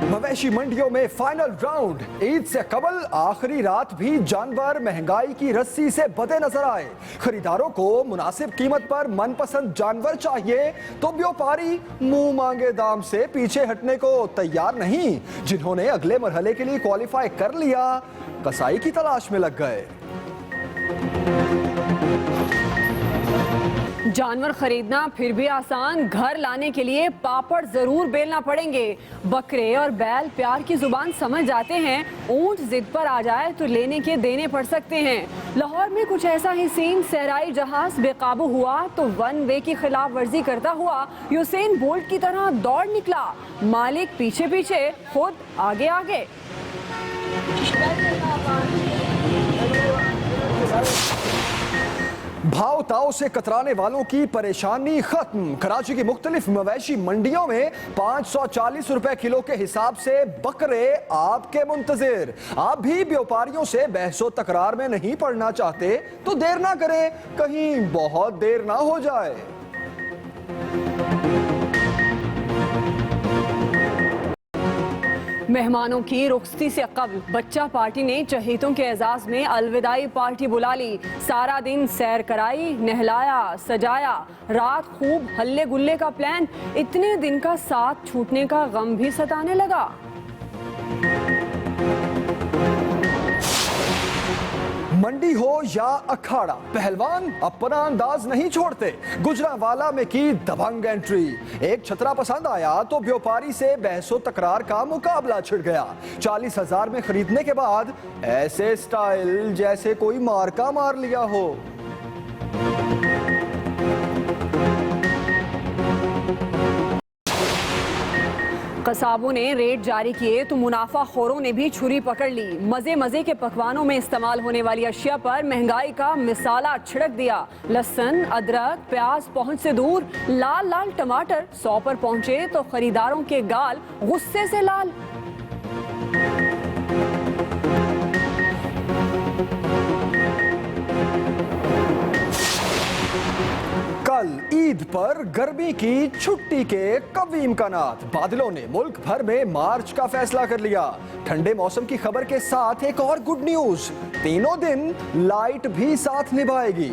मवेशी मंडियों में फाइनल राउंड। ईद से कबल आखिरी रात भी जानवर महंगाई की रस्सी से बंधे नजर आए। खरीदारों को मुनासिब कीमत पर मनपसंद जानवर चाहिए तो व्यापारी मुंह मांगे दाम से पीछे हटने को तैयार नहीं। जिन्होंने अगले मरहले के लिए क्वालिफाई कर लिया, कसाई की तलाश में लग गए। जानवर खरीदना फिर भी आसान, घर लाने के लिए पापड़ जरूर बेलना पड़ेंगे। बकरे और बैल प्यार की जुबान समझ जाते हैं, ऊंट जिद पर आ जाए तो लेने के देने पड़ सकते हैं। लाहौर में कुछ ऐसा ही सीन। सहराई जहाज बेकाबू हुआ तो वन वे की खिलाफ वर्जी करता हुआ यूसेन बोल्ट की तरह दौड़ निकला। मालिक पीछे पीछे, खुद आगे आगे। भाव ताव से कतराने वालों की परेशानी खत्म। कराची की मुख्तलिफ मवेशी मंडियों में 540 रुपए किलो के हिसाब से बकरे आपके मुंतजिर। आप भी व्यापारियों से बहसो तकरार में नहीं पड़ना चाहते तो देर ना करें, कहीं बहुत देर ना हो जाए। मेहमानों की रुखसती से कबल बच्चा पार्टी ने चहेतों के एजाज में अलविदाई पार्टी बुला ली। सारा दिन सैर कराई, नहलाया, सजाया, रात खूब हल्ले गुल्ले का प्लान। इतने दिन का साथ छूटने का गम भी सताने लगा। मंडी हो या अखाड़ा, पहलवान अपना अंदाज नहीं छोड़ते। गुजरांवाला में की दबंग एंट्री। एक छतरा पसंद आया तो व्यापारी से बहसो तकरार का मुकाबला छिड़ गया। 40,000 में खरीदने के बाद ऐसे स्टाइल जैसे कोई मार्का मार लिया हो। कसाबों ने रेट जारी किए तो मुनाफाखोरों ने भी छुरी पकड़ ली। मजे मजे के पकवानों में इस्तेमाल होने वाली अशिया पर महंगाई का मिसाला छिड़क दिया। लहसुन, अदरक, प्याज पहुंच से दूर। लाल लाल टमाटर 100 पर पहुंचे तो खरीदारों के गाल गुस्से से लाल। कल ईद पर गर्मी की छुट्टी के कवी इम्कानात। बादलों ने मुल्क भर में मार्च का फैसला कर लिया। ठंडे मौसम की खबर के साथ एक और गुड न्यूज, तीनों दिन लाइट भी साथ निभाएगी।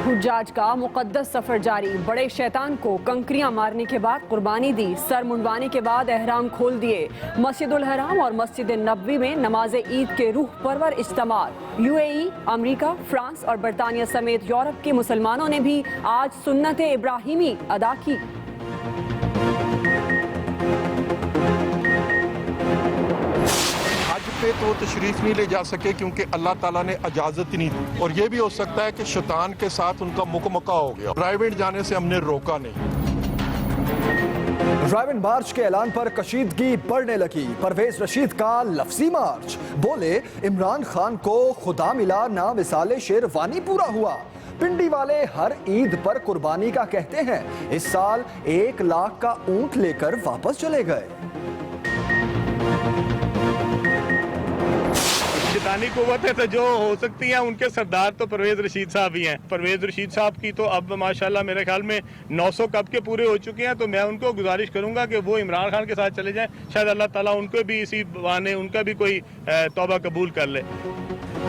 हुज्जाज का मुकद्दस सफर जारी। बड़े शैतान को कंकरियां मारने के बाद कुर्बानी दी। सर मुंडवाने के बाद एहराम खोल दिए। मस्जिदुल हराम और मस्जिद नबवी में नमाज ईद के रूह परवर इज्तिमात। यूएई, अमेरिका, फ्रांस और बरतानिया समेत यूरोप के मुसलमानों ने भी आज सुन्नत इब्राहिमी अदा की। पे तो तशरीफ नहीं ले जा सके क्योंकि अल्लाह ताला ने इजाजत नहीं दी, और ये भी हो सकता है कि शैतान के साथ उनका मुकमका हो गया। ड्राइव इन जाने से हमने रोका नहीं। ड्राइव इन मार्च के ऐलान पर कशीदगी बढ़ने लगी। परवेज रशीद का लफ्जी मार्च। बोले, इमरान खान को खुदा मिला ना मिसाले शेरवानी पूरा हुआ। पिंडी वाले हर ईद पर कुर्बानी का कहते हैं। इस साल 1 लाख का ऊंट लेकर वापस चले गए। शैतानी कुव्वत है तो जो हो सकती है उनके सरदार तो परवेज रशीद साहब ही हैं। परवेज रशीद साहब की तो अब माशाल्लाह मेरे ख्याल में 900 कब के पूरे हो चुके हैं। तो मैं उनको गुजारिश करूंगा कि वो इमरान खान के साथ चले जाएं। शायद अल्लाह ताला उनको भी इसी बहाने उनका भी कोई तौबा कबूल कर ले।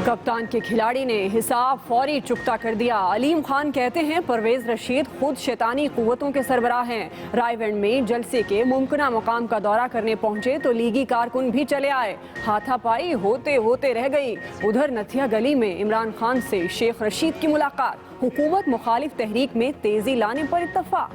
कप्तान के खिलाड़ी ने हिसाब फौरी चुकता कर दिया। अलीम खान कहते हैं परवेज रशीद खुद शैतानी कुव्वतों के सरबराह हैं। रायवेंड में जलसे के मुमकिना मुकाम का दौरा करने पहुंचे तो लीगी कारकुन भी चले आए। हाथापाई होते होते रह गई। उधर नथिया गली में इमरान खान से शेख रशीद की मुलाकात। हुकूमत मुखालिफ तहरीक में तेजी लाने पर इत्तफाक।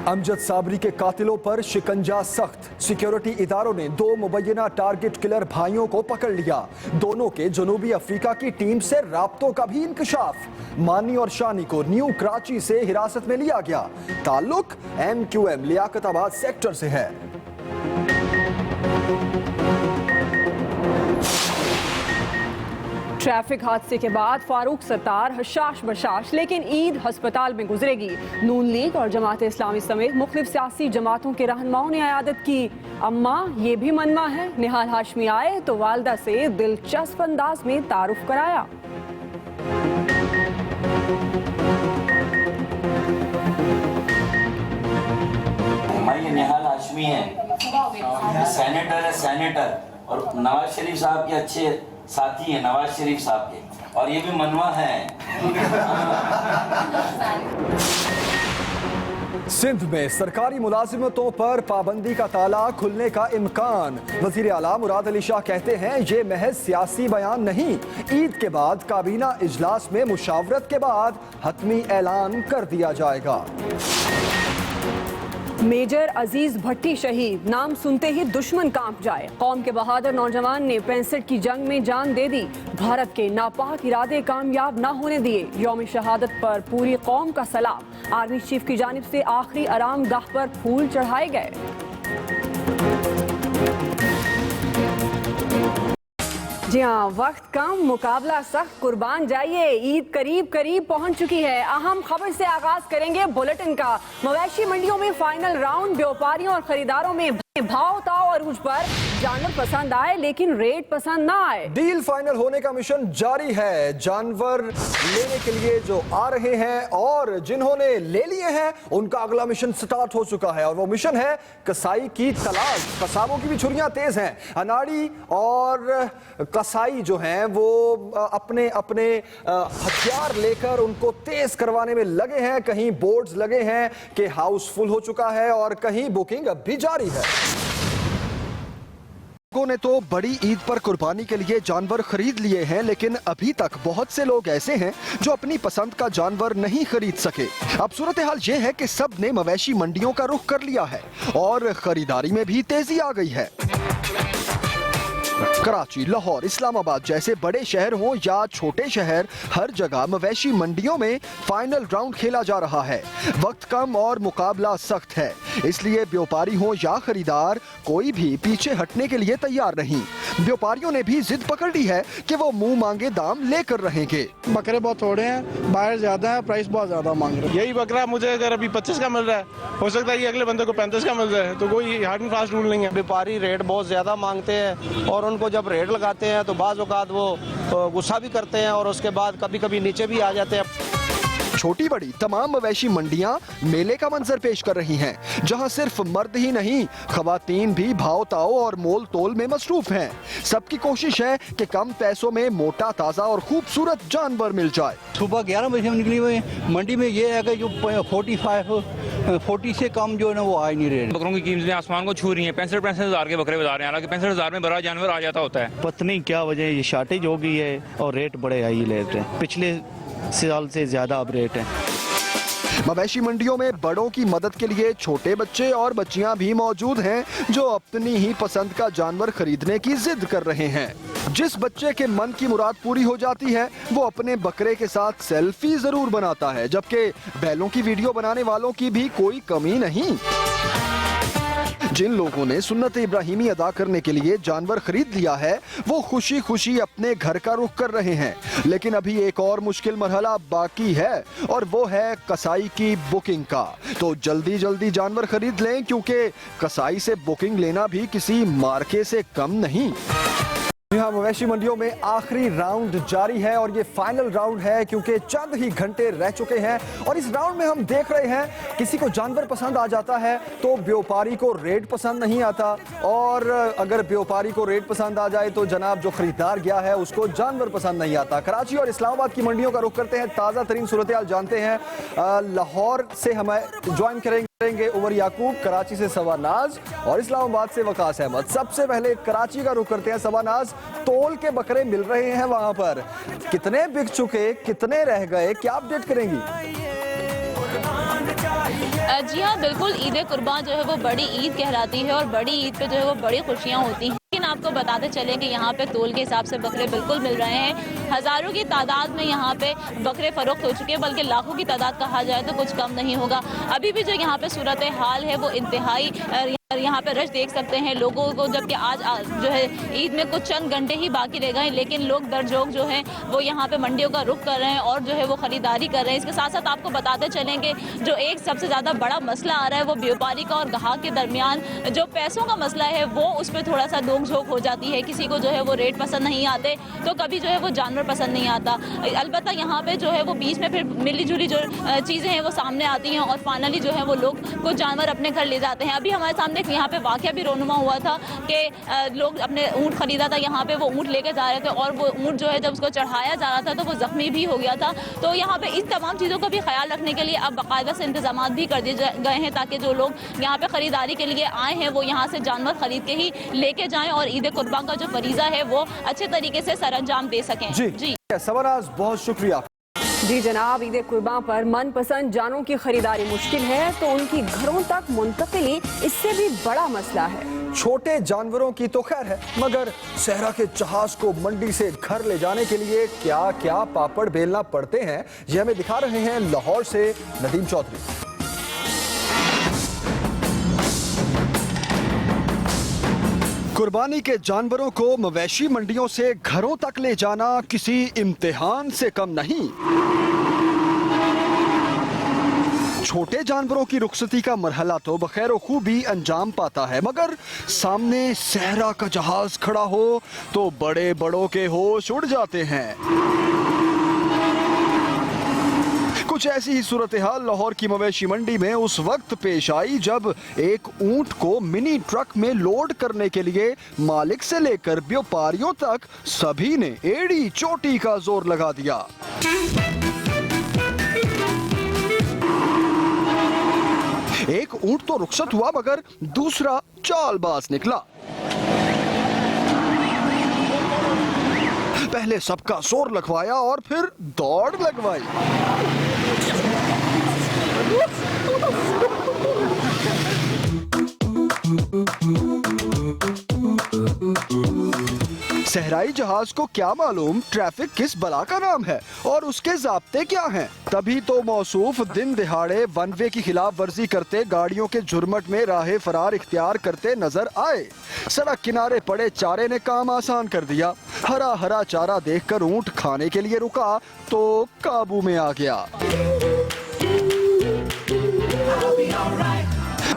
अमजद साबरी के कातिलों पर शिकंजा सख्त। सिक्योरिटी इदारों ने 2 मुबैना टारगेट किलर भाइयों को पकड़ लिया। दोनों के जनूबी अफ्रीका की टीम से राब्तों का भी इंकशाफ। मानी और शानी को न्यू कराची से हिरासत में लिया गया। ताल्लुक MQM लियाकताबाद सेक्टर से है। ट्रैफिक हादसे के बाद फारूक सत्तार हशाश बशाश, लेकिन ईद हस्पताल में गुजरेगी। नून लीग और जमात इस्लामी समेत मुख्तलिफ सियासी जमातों के रहनुमाओं ने इयादत की। अम्मा ये भी मनवा है, निहाल हाशमी आए तो वालदा से दिलचस्प अंदाज में तारुफ कराया। ये निहाल हाशमी है, सेनेटर है, सेनेटर, और नवाज शरीफ साहब के अच्छे साथी हैं, नवाज शरीफ साहब के, और ये भी मनवा है। सिंध में सरकारी मुलाजिमतों पर पाबंदी का ताला खुलने का इम्कान। वजीर आला मुराद अली शाह कहते हैं ये महज सियासी बयान नहीं, ईद के बाद काबीना इजलास में मुशावरत के बाद हतमी ऐलान कर दिया जाएगा। मेजर अजीज भट्टी शहीद, नाम सुनते ही दुश्मन कांप जाए। कौम के बहादुर नौजवान ने 65 की जंग में जान दे दी, भारत के नापाक इरादे कामयाब ना होने दिए। यौम शहादत पर पूरी कौम का सलाम। आर्मी चीफ की जानिब से आखिरी आराम गाह पर फूल चढ़ाए गए। जी हाँ, वक्त कम, मुकाबला सख्त, कुर्बान जाइए। ईद करीब करीब पहुंच चुकी है। अहम खबर से आगाज करेंगे बुलेटिन का। मवेशी मंडियों में फाइनल राउंड, व्यापारियों और खरीदारों में भाव ताव अरूज पर। जानवर पसंद आए लेकिन रेट पसंद ना आए। डील फाइनल होने का मिशन जारी है। जानवर लेने के लिए जो आ रहे हैं और जिन्होंने ले लिए हैं उनका अगला मिशन स्टार्ट हो चुका है, और वो मिशन है कसाई की तलाश। कसाबों की भी छुरियां तेज हैं। अनाड़ी और कसाई जो हैं वो अपने अपने हथियार लेकर उनको तेज करवाने में लगे हैं। कहीं बोर्ड्स लगे हैं कि हाउसफुल हो चुका है और कहीं बुकिंग अब भी जारी है। लोगों ने तो बड़ी ईद पर कुर्बानी के लिए जानवर खरीद लिए हैं, लेकिन अभी तक बहुत से लोग ऐसे हैं जो अपनी पसंद का जानवर नहीं खरीद सके। अब सूरत हाल ये है कि सब ने मवेशी मंडियों का रुख कर लिया है और खरीदारी में भी तेजी आ गई है। कराची, लाहौर, इस्लामाबाद जैसे बड़े शहर हों या छोटे शहर, हर जगह मवेशी मंडियों में फाइनल राउंड खेला जा रहा है। वक्त कम और मुकाबला सख्त है, इसलिए व्यापारी हो या खरीदार, कोई भी पीछे हटने के लिए तैयार नहीं। व्यापारियों ने भी जिद पकड़ ली है कि वो मुंह मांगे दाम लेकर रहेंगे। बकरे बहुत थोड़े हैं, बाहर ज्यादा है, प्राइस बहुत ज्यादा मांग रहे हैं। यही बकरा मुझे अगर अभी 25 का मिल रहा है, हो सकता है ये अगले बंदे को 35 का मिल रहा है, तो कोई हार्ड एंड फास्ट रूल नहीं है। व्यापारी रेट बहुत ज्यादा मांगते हैं और उनको जब रेट लगाते हैं तो बाज़ औक़ात वो गुस्सा भी करते हैं और उसके बाद कभी कभी नीचे भी आ जाते हैं। छोटी बड़ी तमाम मवेशी मंडियां मेले का मंजर पेश कर रही हैं, जहां सिर्फ मर्द ही नहीं खवातीन भी भाव ताव और मोल तोल में मसरूफ हैं। सबकी कोशिश है कि कम पैसों में मोटा, ताज़ा और खूबसूरत जानवर मिल जाए। सुबह 11 बजे हम निकली हुई मंडी में। ये है कि जो 40 से कम जो है ना वो आ ही नहीं रहे। बकरों की कीमतें आसमान को छू रही हैं। 65 हज़ार के बकरे बता रहे हैं, हालांकि 65 हज़ार में बड़ा जानवर आ जाता होता है। पता नहीं क्या वजह है, ये शार्टेज हो गई है और रेट बड़े हाई लेते हैं। पिछले साल से ज्यादा अब रेट है। मवेशी मंडियों में बड़ों की मदद के लिए छोटे बच्चे और बच्चियां भी मौजूद हैं जो अपनी ही पसंद का जानवर खरीदने की जिद कर रहे हैं। जिस बच्चे के मन की मुराद पूरी हो जाती है वो अपने बकरे के साथ सेल्फी जरूर बनाता है, जबकि बैलों की वीडियो बनाने वालों की भी कोई कमी नहीं। जिन लोगों ने सुन्नत इब्राहिमी अदा करने के लिए जानवर खरीद लिया है वो खुशी खुशी अपने घर का रुख कर रहे हैं, लेकिन अभी एक और मुश्किल मरहला बाकी है और वो है कसाई की बुकिंग का। तो जल्दी जल्दी जानवर खरीद लें, क्योंकि कसाई से बुकिंग लेना भी किसी मार्के से कम नहीं। यहाँ मवेशी मंडियों में आखिरी राउंड जारी है और ये फाइनल राउंड है, क्योंकि चंद ही घंटे रह चुके हैं। और इस राउंड में हम देख रहे हैं किसी को जानवर पसंद आ जाता है तो व्यापारी को रेट पसंद नहीं आता, और अगर व्यापारी को रेट पसंद आ जाए तो जनाब जो खरीदार गया है उसको जानवर पसंद नहीं आता। कराची और इस्लामाबाद की मंडियों का रुख करते हैं, ताज़ा तरीन सूरत हाल जानते हैं। लाहौर से हमें ज्वाइन करेंगे उमर याकूब, कराची से सवानाज और इस्लामाबाद से वकास अहमद। सबसे पहले कराची का रुख करते हैं। सवानाज, तोल के बकरे मिल रहे हैं वहां पर, कितने बिक चुके, कितने रह गए, क्या अपडेट करेंगी? जी हाँ, बिल्कुल। ईद कुर्बान जो है वो बड़ी ईद कहलाती है और बड़ी ईद पे जो है वो बड़ी खुशियाँ होती हैं। लेकिन आपको बताते चलें कि यहाँ पे तोल के हिसाब से बकरे बिल्कुल मिल रहे हैं। हज़ारों की तादाद में यहाँ पे बकरे फरोख्त हो चुके हैं, बल्कि लाखों की तादाद कहा जाए तो कुछ कम नहीं होगा। अभी भी जो यहाँ पे सूरत हाल है वो इंतहाई यहाँ पे रश देख सकते हैं लोगों को, जबकि आज जो है ईद में कुछ चंद घंटे ही बाकी रह गए, लेकिन लोग दरजोक जो है वो यहाँ पे मंडियों का रुख कर रहे हैं और जो है वो खरीदारी कर रहे हैं। इसके साथ साथ आपको बताते चलेंगे जो एक सबसे ज़्यादा बड़ा मसला आ रहा है वो व्यापारी का और ग्राहक के दरमियान जो पैसों का मसला है वो उस पर थोड़ा सा नोक झोंक हो जाती है। किसी को जो है वो रेट पसंद नहीं आते तो कभी जो है वो जानवर पसंद नहीं आता। अलबत्ता यहाँ पे जो है वो बीच में फिर मिली जुली जो चीज़ें हैं वो सामने आती हैं और फाइनली जो है वो लोग कुछ जानवर अपने घर ले जाते हैं। अभी हमारे सामने यहाँ पे वाकया भी रोनुमा हुआ था कि लोग अपने ऊँट खरीदा था, यहाँ पे वो ऊँट लेके जा रहे थे और वो ऊँट जो है जब उसको चढ़ाया जा रहा था तो वो जख्मी भी हो गया था। तो यहाँ पे इस तमाम चीज़ों का भी ख्याल रखने के लिए अब बाकायदा से इंतजाम भी कर दिए गए हैं ताकि जो लोग यहाँ पे खरीदारी के लिए आए हैं वो यहाँ से जानवर खरीद के ही लेके जाएं और ईद कुर्बान का जो फरीजा है वो अच्छे तरीके से सरअंजाम दे सकें। जी सवराज, बहुत शुक्रिया। जी जनाब, ईद कुर्बान पर मनपसंद जानों की खरीदारी मुश्किल है तो उनकी घरों तक मुंतकिली इससे भी बड़ा मसला है। छोटे जानवरों की तो खैर है, मगर सहरा के जहाज को मंडी से घर ले जाने के लिए क्या क्या पापड़ बेलना पड़ते हैं, ये हमें दिखा रहे हैं लाहौर से नदीम चौधरी। कुर्बानी के जानवरों को मवेशी मंडियों से घरों तक ले जाना किसी इम्तिहान से कम नहीं। छोटे जानवरों की रुखसती का मरहला तो बखैर खूबी अंजाम पाता है, मगर सामने सहरा का जहाज खड़ा हो तो बड़े बड़ों के होश उड़ जाते हैं। कुछ ऐसी ही सूरत हाल लाहौर की मवेशी मंडी में उस वक्त पेश आई जब एक ऊंट को मिनी ट्रक में लोड करने के लिए मालिक से लेकर व्यापारियों तक सभी ने एड़ी चोटी का जोर लगा दिया। एक ऊंट तो रुखसत हुआ मगर दूसरा चालबाज निकला। पहले सबका जोर लगवाया और फिर दौड़ लगवाई। सहराई जहाज को क्या मालूम ट्रैफिक किस बला का नाम है और उसके ज़ाब्ते क्या हैं। तभी तो मौसूफ दिन दिहाड़े वन वे की खिलाफ वर्जी करते गाड़ियों के झुरमट में राह फरार इख्तियार करते नजर आए। सड़क किनारे पड़े चारे ने काम आसान कर दिया। हरा हरा चारा देखकर ऊंट खाने के लिए रुका तो काबू में आ गया।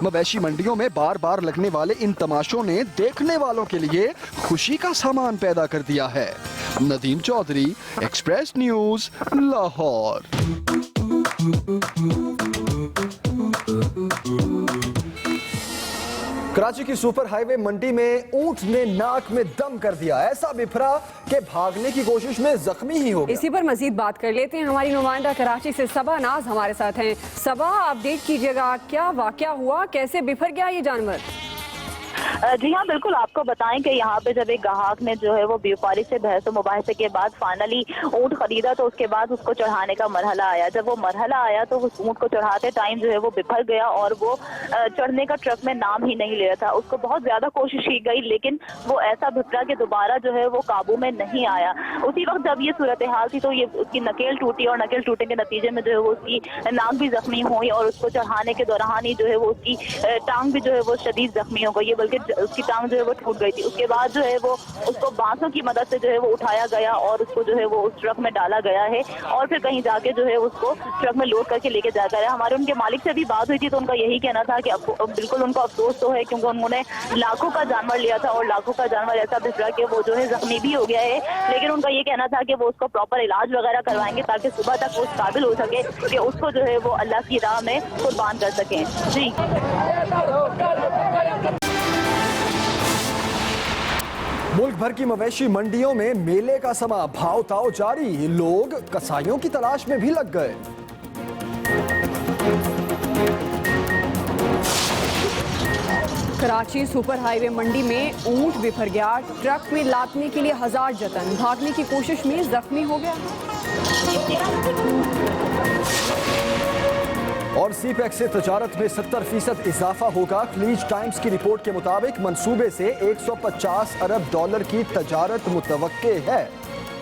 मवेशी मंडियों में बार बार लगने वाले इन तमाशों ने देखने वालों के लिए खुशी का सामान पैदा कर दिया है। Nadeem Chaudhry, express news, Lahore. कराची की सुपर हाईवे मंडी में ऊंट ने नाक में दम कर दिया, ऐसा बिफरा कि भागने की कोशिश में जख्मी ही हो गया। इसी पर मजीद बात कर लेते हैं। हमारी नुमाइंदा कराची से सबा नाज हमारे साथ हैं। सबा, अपडेट कीजिएगा, क्या वाकया हुआ, कैसे बिफर गया ये जानवर? जी हाँ, बिल्कुल आपको बताएं कि यहाँ पे जब एक ग्राहक ने जो है वो व्यापारी से बहस मुबाहिसे के बाद फाइनली ऊँट खरीदा तो उसके बाद उसको चढ़ाने का मरहला आया। जब वो मरहला आया तो उस ऊँट को चढ़ाते टाइम जो है वो बिफर गया और वो चढ़ने का ट्रक में नाम ही नहीं ले रहा था। उसको बहुत ज्यादा कोशिश की गई लेकिन वो ऐसा बिफरा कि दोबारा जो है वो काबू में नहीं आया। उसी वक्त जब ये सूरत हाल थी तो ये उसकी नकेल टूटी और नकेल टूटने के नतीजे में जो है वो उसकी नाक भी जख्मी हुई और उसको चढ़ाने के दौरान ही जो है वो उसकी टांग भी जो है वो शदीद जख्मी हो गई, बल्कि उसकी टांग जो है वो टूट गई थी। उसके बाद जो है वो उसको बांसों की मदद से जो है वो उठाया गया और उसको जो है वो उस ट्रक में डाला गया है और फिर कहीं जाके जो है उसको ट्रक में लोड करके लेके जाया गया। हमारे उनके मालिक से भी बात हुई थी तो उनका यही कहना था कि बिल्कुल उनको अफसोस तो है क्योंकि उन्होंने लाखों का जानवर लिया था और लाखों का जानवर ऐसा बिफरा के वो जो है जख्मी भी हो गया है, लेकिन उनका ये कहना था कि वो उसको प्रॉपर इलाज वगैरह करवाएंगे ताकि सुबह तक वो उस काबिल हो सके कि उसको जो है वो अल्लाह की राह में कुर्बान कर सकें। जी मुल्क भर की मवेशी मंडियों में मेले का समा, भाव ताव जारी, लोग कसाईयों की तलाश में भी लग गए। कराची सुपर हाईवे मंडी में ऊंट बिफर गया, ट्रक में लादने के लिए हजार जतन, भागने की कोशिश में जख्मी हो गया। और सीपैक से तजारत में 70% इजाफा होगा। खलीज टाइम्स की रिपोर्ट के मुताबिक मंसूबे से $150 अरब की तजारत मुतवक्के है।